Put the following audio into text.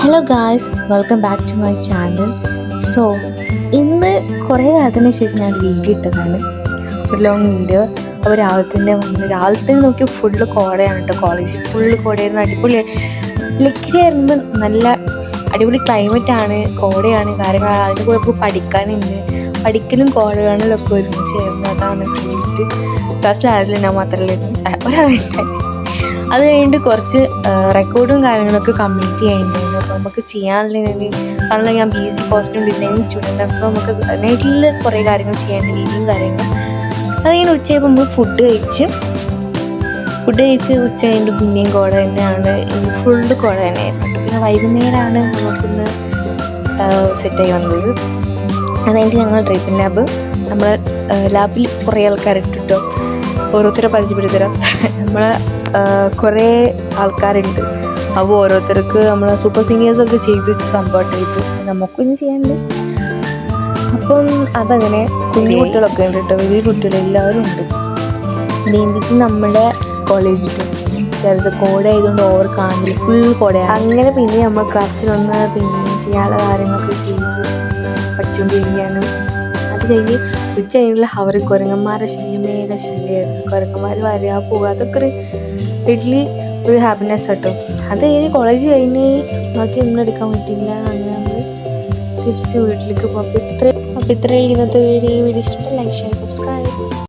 Hello guys, welcome back to my channel. So ഇന്ന് കുറേ കാലത്തിന് ശേഷം ഞാൻ വീഡിയോ ഇട്ടതാണ്, ഒരു ലോങ് വീഡിയോ. അപ്പോൾ രാവിലെ തന്നെ നോക്കി ഫുള്ള് കോടയാണ് കേട്ടോ. കോളേജ് ഫുള്ള് കോടയായിരുന്നു, അടിപൊളി ലക്കിടി ആയിരുന്നു. നല്ല അടിപൊളി ക്ലൈമറ്റാണ്, കോടയാണ്, കാര്യങ്ങളാണ്. അതിൻ്റെ കൂടെ നമുക്ക് പഠിക്കലും കോട കാണലൊക്കെ ഒരുമിച്ചായിരുന്നു. അതാണ് കഴിഞ്ഞിട്ട് ക്ലാസ്സിലായിരുന്നില്ല, ഞാൻ മാത്രമല്ല ഒരാളുണ്ടായി. അത് കഴിഞ്ഞിട്ട് കുറച്ച് റെക്കോർഡും കാര്യങ്ങളൊക്കെ കംപ്ലീറ്റ് ചെയ്യേണ്ടിയിരുന്നു. അപ്പോൾ നമുക്ക് ചെയ്യാനുള്ളതിന് കാരണം ഞാൻ BSc കോസ്റ്റ്യൂം ഡിസൈനിങ് സ്റ്റുഡൻ്റാണ്. സോ നമുക്ക് അതിനായിട്ടുള്ള കുറേ കാര്യങ്ങൾ ചെയ്യേണ്ട രീതിയും കാര്യങ്ങളും. അത് കഴിഞ്ഞ് ഉച്ചയായപ്പോൾ നമ്മൾ ഫുഡ് കഴിച്ച് ഉച്ച കഴിഞ്ഞിട്ട് പിന്നെയും കോട തന്നെയാണ്, ഫുള്ള് കോട തന്നെയായിരുന്നു. പിന്നെ വൈകുന്നേരമാണ് നമുക്കിന്ന് സെറ്റായി വന്നത്. അത് കഴിഞ്ഞിട്ട് ഞങ്ങൾ ഡ്രൈപ്പിംഗ് നമ്മളെ ലാബിൽ കുറേ ആൾക്കാരിട്ടോ, ഓരോരുത്തരെ പരിചയപ്പെടുത്തരാം. നമ്മളെ കുറേ ആൾക്കാരുണ്ട്. അപ്പോൾ ഓരോരുത്തർക്ക് നമ്മൾ സൂപ്പർ സീനിയേഴ്സൊക്കെ ചെയ്ത് വെച്ച സംഭവമായിട്ട് ഇത് നമുക്കൊന്നും ചെയ്യാനുണ്ട്. അപ്പം അതങ്ങനെ കുഞ്ഞു കുട്ടികളൊക്കെ ഉണ്ട് കേട്ടോ, വലിയ കുട്ടികളെല്ലാവരും ഉണ്ട്. നീന്തിക്ക് നമ്മുടെ കോളേജിൽ ചെറുത് കോട ആയതുകൊണ്ട് ഓവർ കാണില്ല, ഫുൾ കോടയാണ്. അങ്ങനെ പിന്നെ നമ്മൾ ക്ലാസ്സിലൊന്ന് പിന്നെ ചെയ്യാനുള്ള കാര്യങ്ങളൊക്കെ ചെയ്ത് പഠിച്ചുകൊണ്ടിരിക്കുകയാണ്. അത് കഴിഞ്ഞ് ഉച്ച കഴിഞ്ഞുള്ള കുരങ്ങന്മാരുടെ ശല്യമായിരുന്നു. കുരങ്ങന്മാർ വരിക പോവുക, അതൊക്കെ ഒരു ഹാപ്പിനെസ് കേട്ടോ. അത് കഴിഞ്ഞ് കോളേജ് കഴിഞ്ഞ് ബാക്കി ഒന്നും എടുക്കാൻ പറ്റില്ല. അങ്ങനെ നമ്മൾ തിരിച്ച് വീട്ടിലേക്ക് പോകും. അപ്പോൾ ഇത്രയും ഇന്നത്തെ വീഡിയോ ഇഷ്ടപ്പെട്ട ലൈക്ക്, ഷെയർ, സബ്സ്ക്രൈബ്.